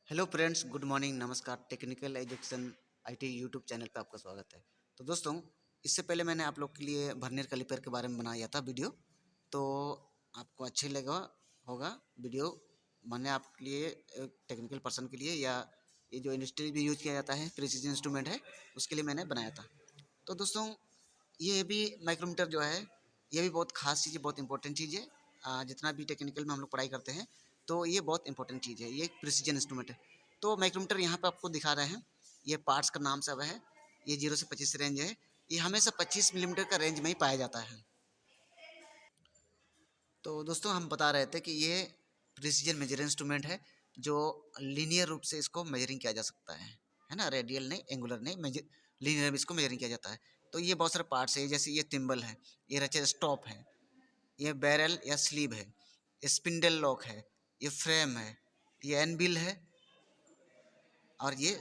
Hello friends, good morning, नमस्कार। Technical education IT YouTube channel पे आपका स्वागत है। तो दोस्तों, इससे पहले मैंने आप लोग के लिए वर्नियर कैलिपर के बारे में बनाया था वीडियो। तो आपको अच्छे लगा होगा वीडियो। मैंने आपके लिए टेक्निकल पर्सन के लिए या ये जो इंडस्ट्री भी यूज किया जाता है, प्रिसीजन इंस्ट्रूमेंट है, उसके लिए मैंने बनाया था। तो दोस्तों, ये भी माइक्रोमीटर जो है, ये भी बहुत खास चीज़ है, बहुत इंपॉर्टेंट चीज़ है। जितना भी टेक्निकल में हम लोग पढ़ाई करते हैं, तो ये बहुत इंपॉर्टेंट चीज़ है। ये एक प्रिसीजन इंस्ट्रूमेंट है। तो माइक्रोमीटर यहाँ पे आपको दिखा रहे हैं, ये पार्ट्स का नाम सब है। ये 0 से 25 रेंज है। ये हमेशा 25 मिलीमीटर का रेंज में ही पाया जाता है। तो दोस्तों, हम बता रहे थे कि ये प्रिसीजन मेजर इंस्ट्रूमेंट है, जो लीनियर रूप से इसको मेजरिंग किया जा सकता है ना। रेडियल नहीं, एंगुलर नहीं, मेजर लीनियर में इसको मेजरिंग किया जाता है। तो ये बहुत सारे पार्ट्स है, जैसे ये थिम्बल है, ये रचर स्टॉप है, ये बैरल या स्लीव है, ये स्पिंडल लॉक है, ये फ्रेम है, ये एनबिल है, और ये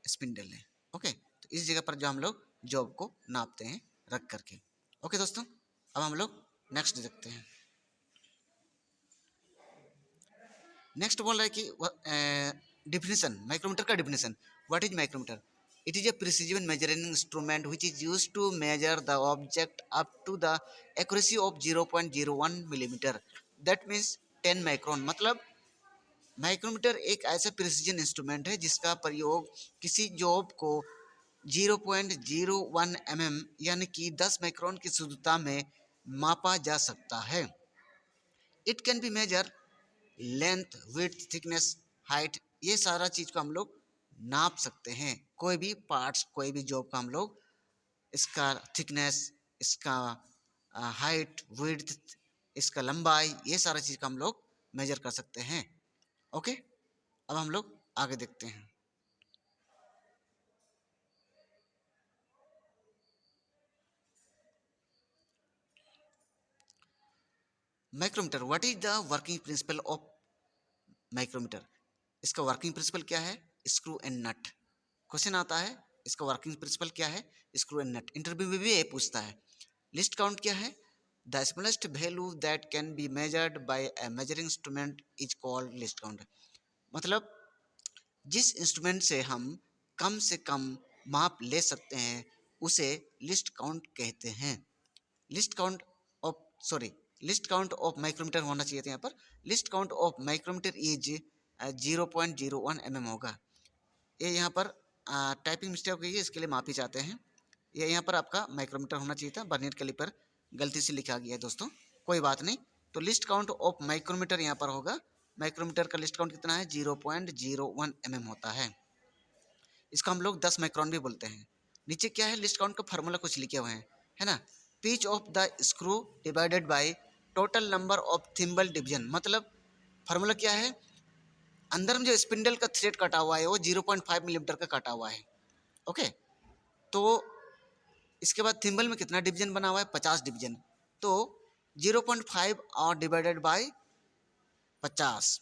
स्पिंडल है। ओके, तो इस जगह पर जो हम लोग जॉब को नापते हैं रख करके। ओके दोस्तों, अब हम लोग नेक्स्ट देखते हैं। नेक्स्ट बोल रहा है कि डिफिनेशन, माइक्रोमीटर का definition. What is micrometer? It is a precision measuring instrument which is used to measure the object up to the accuracy of 0.01 millimetre, that means 10 micron. मतलब माइक्रोमीटर एक ऐसा प्रिसीजन इंस्ट्रूमेंट है जिसका प्रयोग किसी job को 0.01 यानी कि 10 माइक्रोन की शुद्धता में मापा जा सकता है। It can be major length, width, thickness, height, ये सारा चीज़ को हम लोग नाप सकते हैं। कोई भी पार्ट्स, कोई भी जॉब का हम लोग इसका थिकनेस, इसका हाइट, विड्थ, इसका लंबाई, ये सारा चीज़ का हम लोग मेजर कर सकते हैं। ओके, अब हम लोग आगे देखते हैं। Micrometer, what is the working principle of micrometer? इसका वर्किंग प्रिंसिपल क्या है? Screw and nut. क्वेश्चन आता है, इसका वर्किंग प्रिंसिपल क्या है? Screw and nut. इंटरव्यू में भी ये पूछता है। लिस्ट काउंट क्या है? The smallest value that can be measured by A measuring instrument is called list count. मतलब जिस इंस्ट्रूमेंट से हम कम से कम माप ले सकते हैं, उसे लिस्ट काउंट कहते हैं। Least count of sorry least count of micrometer होना चाहिए था यहाँ पर। Least count of micrometer is 0.01 होगा। ये यहाँ पर टाइपिंग मिस्टेक हुई है, इसके लिए माफ़ी चाहते हैं। ये यहाँ पर आपका माइक्रोमीटर होना चाहिए था, वर्नियर कैलिपर गलती से लिखा गया है दोस्तों, कोई बात नहीं। तो लिस्ट काउंट ऑफ माइक्रोमीटर यहाँ पर होगा। माइक्रोमीटर का लिस्ट काउंट कितना है? 0.01 होता है। इसको हम लोग 10 माइक्रोन भी बोलते हैं। नीचे क्या है? लिस्ट काउंट का फार्मूला कुछ लिखे हुए हैं, है ना। Pitch of the screw divided by total number of thimble division. मतलब फार्मूला क्या है? अंदर में जो स्पिंडल का थ्रेड कटा हुआ है वो 0.5 मिलीमीटर का कटा हुआ है। ओके, तो इसके बाद थिम्बल में कितना डिवीजन बना हुआ है? 50 डिवीजन। तो 0.5 और डिवाइडेड बाय 50,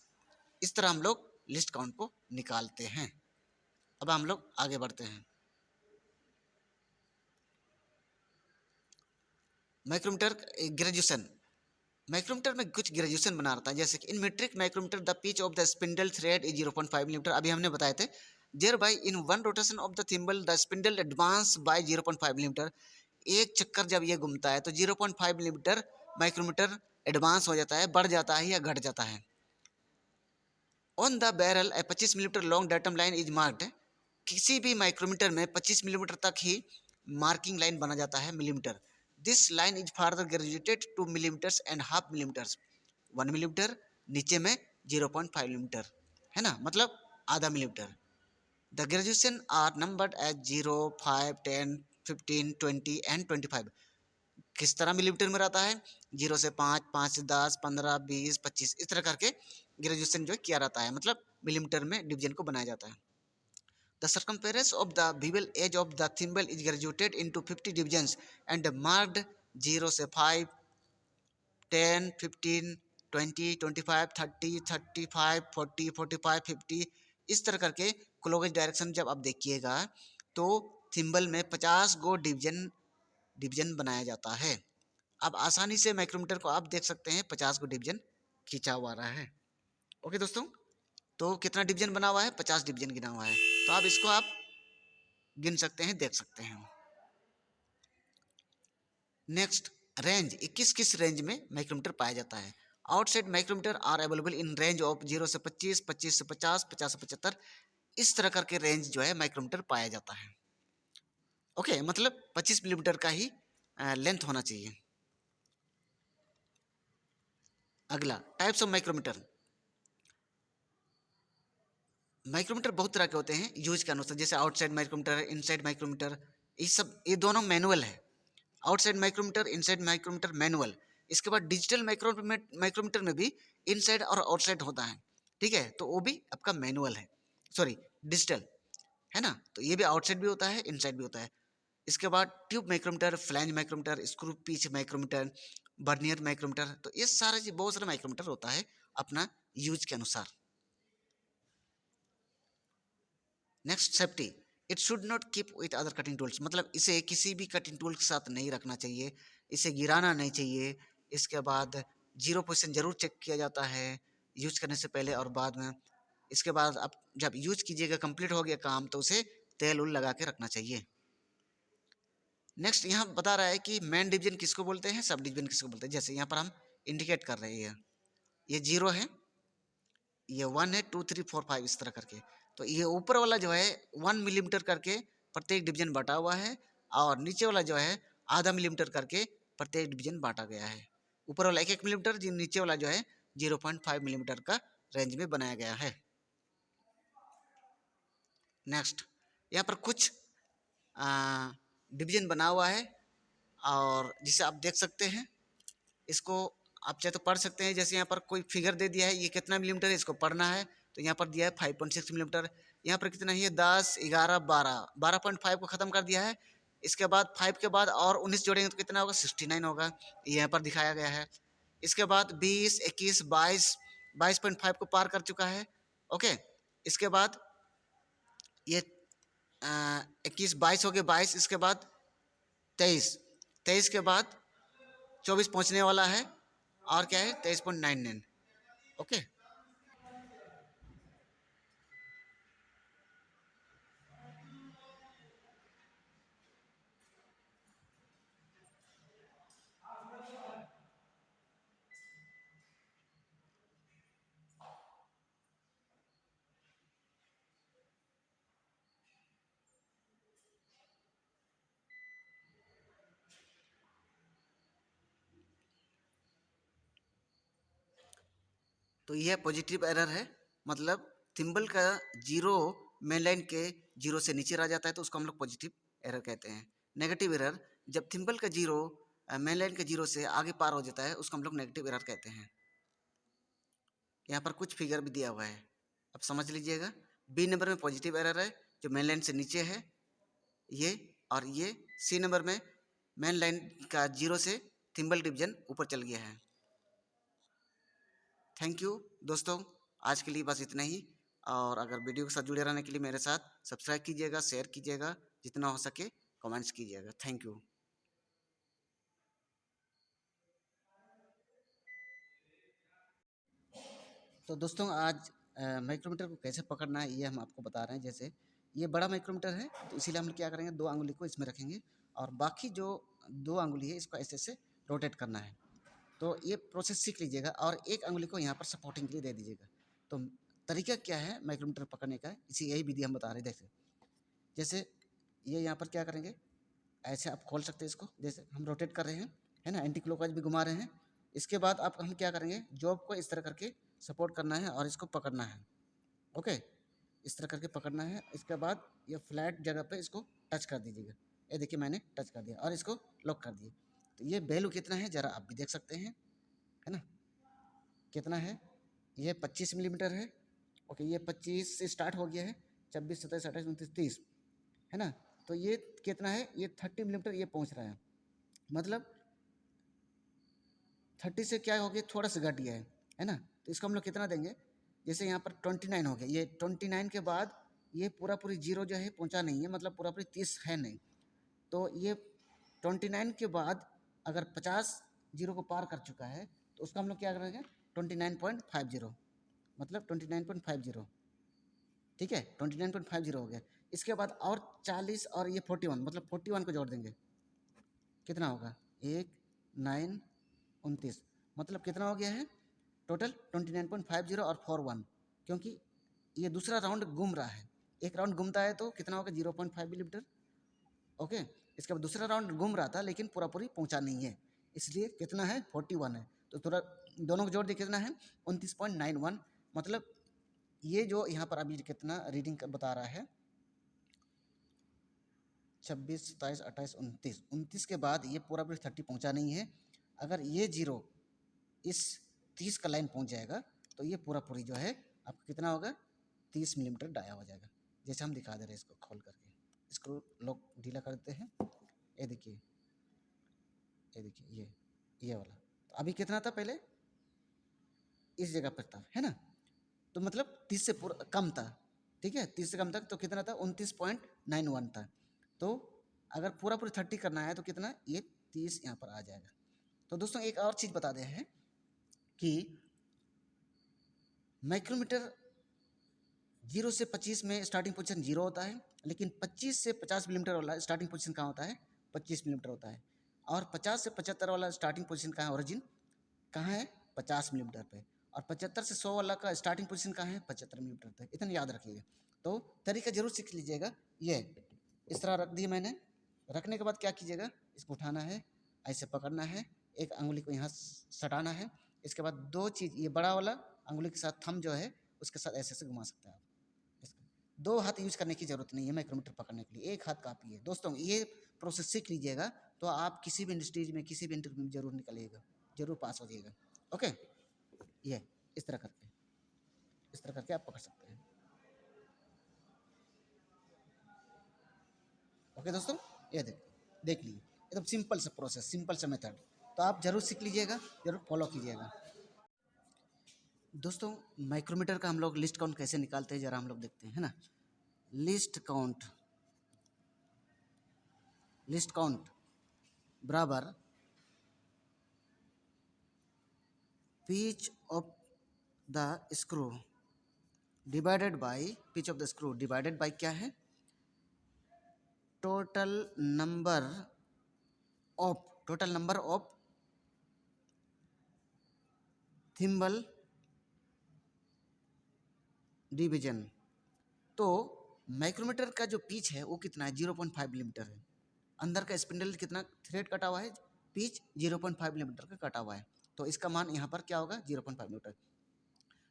इस तरह हम लोग लिस्ट काउंट को निकालते हैं। अब हम लोग आगे बढ़ते हैं। Micrometer graduation. माइक्रोमीटर में कुछ ग्रेजुएशन बना रहता है, जैसे कि in metric micrometer the pitch of the spindle thread is 0.5 millimetre. अभी हमने बताए थे। Thereby in one rotation of the thimble the spindle advance by 0.5 millimetre. एक चक्कर जब ये घूमता है तो 0.5 मिलीमीटर माइक्रोमीटर एडवांस हो जाता है, बढ़ जाता है या घट जाता है। On the barrel A 25 millimetre long datum line is marked. किसी भी माइक्रोमीटर में 25 मिलीमीटर तक ही मार्किंग लाइन बना जाता है, millimetre. This line is further graduated to millimetres and half millimetres. 1 millimetre, नीचे में 0.5 मिलीमीटर, है ना, मतलब आधा millimetre. The graduation are numbered as 0, 5, 10, 15, 20 and 25। किस तरह मिलीमीटर में रहता है? 0 से 5, 5 से 10, 15, 20, 25, इस तरह करके ग्रेजुएशन जो किया रहता है, मतलब मिलीमीटर में डिवीजन को बनाया जाता है। The circumference of the bevel edge of the thimble is graduated into 50 divisions and marked 0 से 5, 10, 15, 20, 25, 30, 35, 40, 45, 50, इस तरह करके क्लॉकवाइज डायरेक्शन जब आप देखिएगा तो थिम्बल में 50 गो डिवीजन बनाया जाता है। अब आसानी से माइक्रोमीटर को आप देख सकते हैं, 50 गो डिवीजन खींचा हुआ रहा है। ओके दोस्तों, तो कितना डिवीजन बना हुआ है, 50 डिवीजन गिना हुआ है। तो आप इसको आप गिन सकते हैं, देख सकते हैं। नेक्स्ट, रेंज, किस रेंज में माइक्रोमीटर पाया जाता है। Outside micrometer are available in range of 0 से 25, 25 से 50, 50 से 75, इस तरह करके रेंज जो है माइक्रोमीटर पाया जाता है। ओके, मतलब 25 मिलीमीटर का ही लेंथ होना चाहिए। अगला, टाइप्स ऑफ माइक्रोमीटर। माइक्रोमीटर बहुत तरह के होते हैं यूज के अनुसार, जैसे आउटसाइड माइक्रोमीटर, इनसाइड माइक्रोमीटर, ये दोनों मैनुअल है। Outside micrometer, inside micrometer, manual. इसके बाद डिजिटल माइक्रोमीटर में भी इनसाइड और आउटसाइड होता है, ठीक है, तो वो भी आपका मैनुअल है, सॉरी डिजिटल है ना। तो ये भी आउटसाइड भी होता है, इनसाइड भी होता है। इसके बाद tube micrometer, flange micrometer, screw pitch micrometer, vernier micrometer, तो ये सारे बहुत सारे माइक्रोमीटर होता है अपना यूज के अनुसार। Next, safety. It should not keep with other cutting tools, मतलब इसे किसी भी कटिंग टूल के साथ नहीं रखना चाहिए, इसे गिराना नहीं चाहिए। इसके बाद 0 पोजीशन जरूर चेक किया जाता है यूज करने से पहले और बाद में। इसके बाद आप जब यूज कीजिएगा, कंप्लीट हो गया काम, तो उसे तेल उल लगा के रखना चाहिए। नेक्स्ट, यहाँ बता रहा है कि मेन डिवीजन किसको बोलते हैं, सब डिवीजन किसको बोलते हैं। जैसे यहाँ पर हम इंडिकेट कर रहे हैं, ये 0 है, ये 1 है, 2 3 4 5 इस तरह करके। तो ये ऊपर वाला जो है 1 मिलीमीटर करके प्रत्येक डिवीजन बांटा हुआ है, और नीचे वाला जो है आधा मिलीमीटर करके प्रत्येक डिवीजन बांटा गया है। ऊपर वाला 1 मिलीमीटर, नीचे वाला जो है 0.5 मिलीमीटर का रेंज में बनाया गया है। नेक्स्ट, यहाँ पर कुछ डिवीजन बना हुआ है, और जिसे आप देख सकते हैं, इसको आप चाहे तो पढ़ सकते हैं। जैसे यहाँ पर कोई फिगर दे दिया है, ये कितना मिलीमीटर है, इसको पढ़ना है, तो यहाँ पर दिया है 5.6 मिलीमीटर। यहाँ पर कितना है, 10, 11, 12, 12.5 को ख़त्म कर दिया है। इसके बाद 5 के बाद और 19 जोड़ेंगे तो कितना होगा, 69 होगा, ये यहाँ पर दिखाया गया है। इसके बाद 20, 21, 22, 22.5 को पार कर चुका है। ओके, इसके बाद ये 21, 22 हो गए, 22, इसके बाद 23, 23 के बाद 24 पहुँचने वाला है, और क्या है 23.99। ओके, तो यह पॉजिटिव एरर है, मतलब थिम्बल का जीरो मेन लाइन के जीरो से नीचे रह जाता है, तो उसको हम लोग पॉजिटिव एरर कहते हैं। नेगेटिव एरर, जब थिम्बल का जीरो मेन लाइन के जीरो से आगे पार हो जाता है, उसको हम लोग नेगेटिव एरर कहते हैं। यहाँ पर कुछ फिगर भी दिया हुआ है, अब समझ लीजिएगा। बी नंबर में पॉजिटिव एरर है, जो मेन लाइन से नीचे है ये, और ये सी नंबर में मेन लाइन का जीरो से थिम्बल डिवीजन ऊपर चल गया है। थैंक यू दोस्तों, आज के लिए बस इतना ही। और अगर वीडियो के साथ जुड़े रहने के लिए मेरे साथ सब्सक्राइब कीजिएगा, शेयर कीजिएगा, जितना हो सके कमेंट्स कीजिएगा। Thank you. तो दोस्तों, आज माइक्रोमीटर को कैसे पकड़ना है ये हम आपको बता रहे हैं। जैसे ये बड़ा माइक्रोमीटर है, तो इसीलिए हम क्या करेंगे, 2 अंगुली को इसमें रखेंगे, और बाकी जो 2 अंगुली है इसको ऐसे ऐसे रोटेट करना है। तो ये प्रोसेस सीख लीजिएगा, और एक अंगुली को यहाँ पर सपोर्टिंग के लिए दे दीजिएगा। तो तरीका क्या है माइक्रोमीटर पकड़ने का, इसी यही विधि हम बता रहे हैं। देखिए, जैसे ये यहाँ पर क्या करेंगे, ऐसे आप खोल सकते हैं इसको, जैसे हम रोटेट कर रहे हैं, है ना, एंटी क्लॉकवाइज भी घुमा रहे हैं। इसके बाद आप हम क्या करेंगे, जॉब को इस तरह करके सपोर्ट करना है और इसको पकड़ना है। ओके, इस तरह करके पकड़ना है। इसके बाद ये फ्लैट जगह पे इसको टच कर दीजिएगा। ये देखिए मैंने टच कर दिया और इसको लॉक कर दिया। तो ये वैल्यू कितना है ज़रा आप भी देख सकते हैं, है ना, कितना है, ये 25 मिलीमीटर है। ओके, ये 25 से स्टार्ट हो गया है, 26, 27, 28, 29, 30, है ना। तो ये कितना है, ये 30 मिलीमीटर ये पहुंच रहा है, मतलब 30 से क्या हो गया, थोड़ा सा घट गया है ना। तो इसको हम लोग कितना देंगे, जैसे यहाँ पर 29 हो गया, ये 29 के बाद ये पूरा पूरी जीरो जो है पहुँचा नहीं है, मतलब पूरा पूरी 30 है नहीं। तो ये 29 के बाद अगर 50 जीरो को पार कर चुका है, तो उसका हम लोग क्या करेंगे, 29.50, मतलब 29.50, ठीक है, 29.50 हो गया। इसके बाद और 40 और ये 41, मतलब 41 को जोड़ देंगे, कितना होगा, 1 9 29, मतलब कितना हो गया है टोटल 29.50 और 41, क्योंकि ये दूसरा राउंड घूम रहा है, एक राउंड घूमता है तो कितना होगा 0.5 मिलीमीटर। ओके, इसके बाद दूसरा राउंड घूम रहा था लेकिन पूरा पूरी पहुंचा नहीं है, इसलिए कितना है 41 है, तो थोड़ा दोनों को जोड़ दिए कितना है 29.91, मतलब ये जो यहाँ पर अभी कितना रीडिंग बता रहा है 26 27 28 29, 29 के बाद ये पूरा पूरी 30 पहुंचा नहीं है। अगर ये जीरो इस 30 का लाइन पहुंच जाएगा तो ये पूरा पूरी जो है आपका कितना होगा 30 मिलीमीटर डाया हो जाएगा, जैसे हम दिखा दे रहे हैं इसको खोल करके, इसको लोग ढीला कर देते हैं, ये देखिए, ये देखिए, ये वाला, तो अभी कितना था पहले इस जगह पर था, है ना, तो मतलब 30 से पूरा कम था, ठीक है, 30 से कम तक तो कितना था 29.91 था, तो अगर पूरा पूरी 30 करना है तो कितना ये 30 यहाँ पर आ जाएगा। तो दोस्तों एक और चीज़ बता दे हैं कि माइक्रोमीटर 0 से 25 में स्टार्टिंग पोजीशन 0 होता है, लेकिन 25 से 50 मिलीमीटर वाला स्टार्टिंग पोजीशन कहाँ होता है 25 मिलीमीटर होता है, और 50 से 75 वाला स्टार्टिंग पोजीशन कहाँ है, ओरिजिन कहाँ है 50 मिलीमीटर पे, और 75 से 100 वाला का स्टार्टिंग पोजीशन कहाँ है 75 मिलीमीटर पे, इतना याद रखिएगा। तो तरीका जरूर सीख लीजिएगा, ये इस तरह रख दिए मैंने, रखने के बाद क्या कीजिएगा, इसको उठाना है, ऐसे पकड़ना है, एक अंगुली को यहाँ सटाना है, इसके बाद दो चीज़, ये बड़ा वाला अंगुली के साथ थंब जो है उसके साथ ऐसे ऐसे घुमा सकते हैं आप, इसका दो हाथ यूज करने की जरूरत नहीं है माइक्रोमीटर पकड़ने के लिए, एक हाथ काफ़ी है। दोस्तों ये प्रोसेस सीख लीजिएगा तो आप किसी भी इंडस्ट्रीज में किसी भी इंटरव्यू में जरूर निकलिएगा, जरूर पास हो जाइएगा। ओके, ये इस तरह करके, इस तरह करके आप पकड़ सकते हैं। ओके दोस्तों, ये देख लीजिए, एकदम सिंपल सा प्रोसेस, सिंपल सा मेथड, तो आप जरूर सीख लीजिएगा, जरूर फॉलो कीजिएगा। दोस्तों माइक्रोमीटर का हम लोग लिस्ट काउंट कैसे निकालते हैं जरा हम लोग देखते हैं, है ना। लिस्ट काउंट बराबर pitch of the screw divided by, pitch of the screw divided by क्या है, total number of thimble division. तो माइक्रोमीटर का जो पिच है वो कितना है 0.5 मिलीमीटर है, अंदर का स्पिंडल कितना थ्रेड कटा हुआ है, पिच 0.5 मिलीमीटर का कटा हुआ है, तो इसका मान यहाँ पर क्या होगा 0.5 millimetre.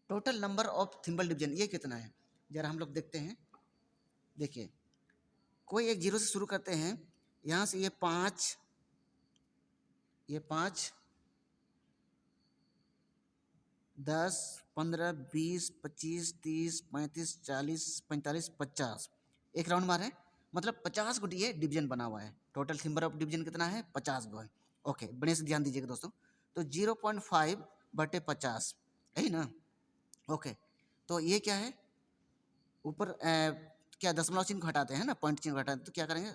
Total number of thimble division ये कितना है, जरा हम लोग देखते हैं। देखिए कोई एक जीरो से शुरू करते हैं, यहाँ से ये 5, ये 5 10 15 20 25 30 35 40 45 50, एक राउंड मारे, मतलब 50 गो ये डिवीजन बना हुआ है, टोटल थिम्बर ऑफ डिवीजन कितना है 50 गो है। ओके, बड़े से ध्यान दीजिएगा दोस्तों, तो 0.5/50, यही ना। ओके, तो ये क्या है, ऊपर क्या दशमलव चिन्ह हटाते हैं ना, पॉइंट चिन्ह हटाते हैं, तो क्या करेंगे,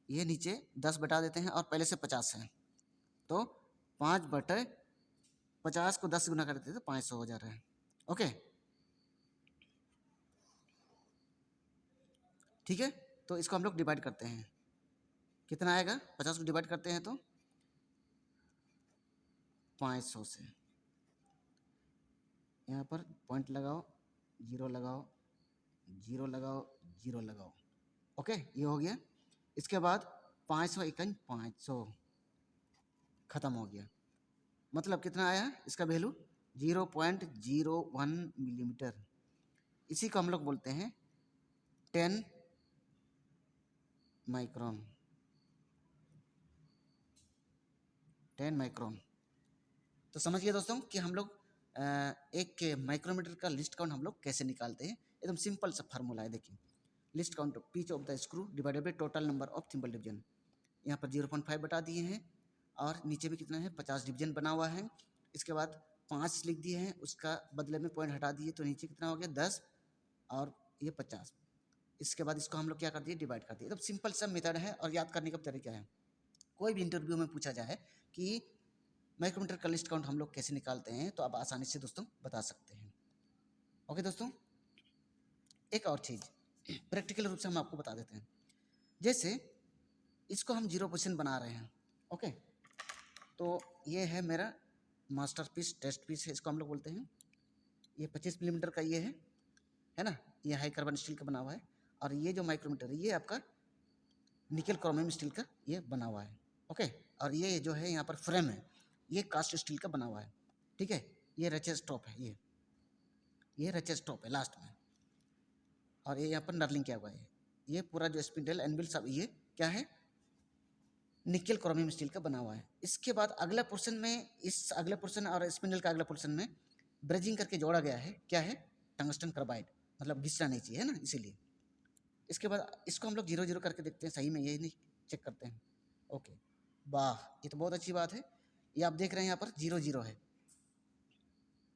ये नीचे 10 बटा देते हैं और पहले से 50 है, तो 5/50 को 10 गुना कर देते तो 500 हो जा रहा है। ओके, ठीक है, तो इसको हम लोग डिवाइड करते हैं, कितना आएगा 50 को डिवाइड करते हैं तो 500 से, यहाँ पर पॉइंट लगाओ, जीरो लगाओ, जीरो लगाओ, जीरो लगाओ। ओके, ये हो गया। इसके बाद 500 इकाई 500 खत्म हो गया, मतलब कितना आया इसका वैल्यू 0.01 मिलीमीटर। इसी को हम लोग बोलते हैं 10 माइक्रोन, 10 माइक्रोन। तो समझिए दोस्तों कि हम लोग एक माइक्रोमीटर का लिस्ट काउंट हम लोग कैसे निकालते हैं, एकदम सिंपल सा फार्मूला है। देखिए list count pitch of the screw divided by total number of thimble division, यहाँ पर 0.5 बता दिए हैं, और नीचे भी कितना है 50 डिवीजन बना हुआ है, इसके बाद 5 लिख दिए हैं, उसका बदले में पॉइंट हटा दिए, तो नीचे कितना हो गया 10 और ये 50। इसके बाद इसको हम लोग क्या कर दिए डिवाइड कर दिए, एकदम सिंपल सा मेथड है और याद करने का तरीका है। कोई भी इंटरव्यू में पूछा जाए कि माइक्रोमीटर का लिस्ट काउंट हम लोग कैसे निकालते हैं, तो आप आसानी से दोस्तों बता सकते हैं। ओके दोस्तों, एक और चीज़ प्रैक्टिकल रूप से हम आपको बता देते हैं। जैसे इसको हम 0 पोजीशन बना रहे हैं, ओके, तो ये है मेरा मास्टर पीस, टेस्ट पीस है, इसको हम लोग बोलते हैं। ये 25 मिलीमीटर का ये है ना, ये हाई कार्बन स्टील का बना हुआ है। और ये जो माइक्रोमीटर है ये आपका निकल क्रोमियम स्टील का ये बना हुआ है, ओके। और ये जो है यहाँ पर फ्रेम है, ये कास्ट स्टील का बना हुआ है, ठीक है। ये रचेस स्टॉप है, ये रचेस स्टॉप है लास्ट में। और ये यहाँ पर नर्लिंग किया हुआ है। ये पूरा जो स्पिंडल एनविल सब ये क्या है, निकल क्रोमियम स्टील का बना हुआ है। इसके बाद अगला पोर्शन में, इस अगले पोर्शन और स्पिंडल का अगला पोर्शन में ब्रेजिंग करके जोड़ा गया है, क्या है, टंगस्टन कार्बाइड, मतलब घिसना नहीं चाहिए, है ना, इसीलिए। इसके बाद इसको हम लोग 0-0 करके देखते हैं, सही में यही नहीं चेक करते हैं, ओके। वाह, ये तो बहुत अच्छी बात है। ये आप देख रहे हैं यहाँ पर 0-0 है,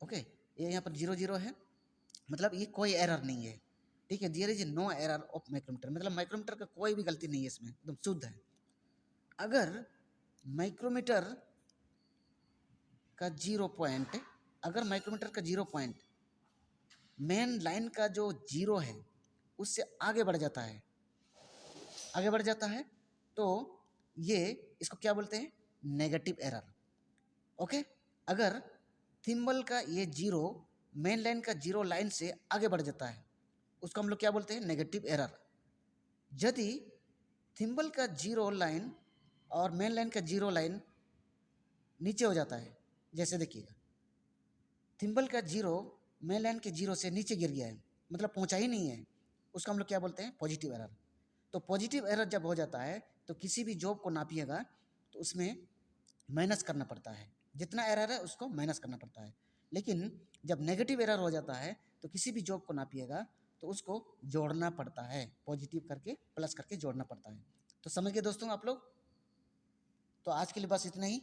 ओके। ये यहाँ पर 0-0 है, मतलब ये कोई एरर नहीं है, ठीक है। There is no error of micrometer, मतलब माइक्रोमीटर का कोई भी गलती नहीं है इसमें, एकदम शुद्ध है। अगर माइक्रोमीटर का 0 पॉइंट, अगर माइक्रोमीटर का 0 पॉइंट मेन लाइन का जो 0 है उससे आगे बढ़ जाता है, आगे बढ़ जाता है, तो ये इसको क्या बोलते हैं, नेगेटिव एरर, ओके। अगर थिम्बल का ये 0 मेन लाइन का 0 लाइन से आगे बढ़ जाता है उसको हम लोग क्या बोलते हैं, नेगेटिव एरर। यदि थिम्बल का 0 लाइन और मेन लाइन का 0 लाइन नीचे हो जाता है, जैसे देखिएगा थिम्बल का 0 मेन लाइन के 0 से नीचे गिर गया है, मतलब पहुंचा ही नहीं है, उसको हम लोग क्या बोलते हैं, पॉजिटिव एरर। तो पॉजिटिव एरर जब हो जाता है तो किसी भी जॉब को नापिएगा तो उसमें माइनस करना पड़ता है, जितना एरर है उसको माइनस करना पड़ता है। लेकिन जब नेगेटिव एरर हो जाता है तो किसी भी जॉब को नापिएगा तो उसको जोड़ना पड़ता है, पॉजिटिव करके प्लस करके जोड़ना पड़ता है। तो समझ गए दोस्तों आप लोग। तो आज के लिए बस इतना ही।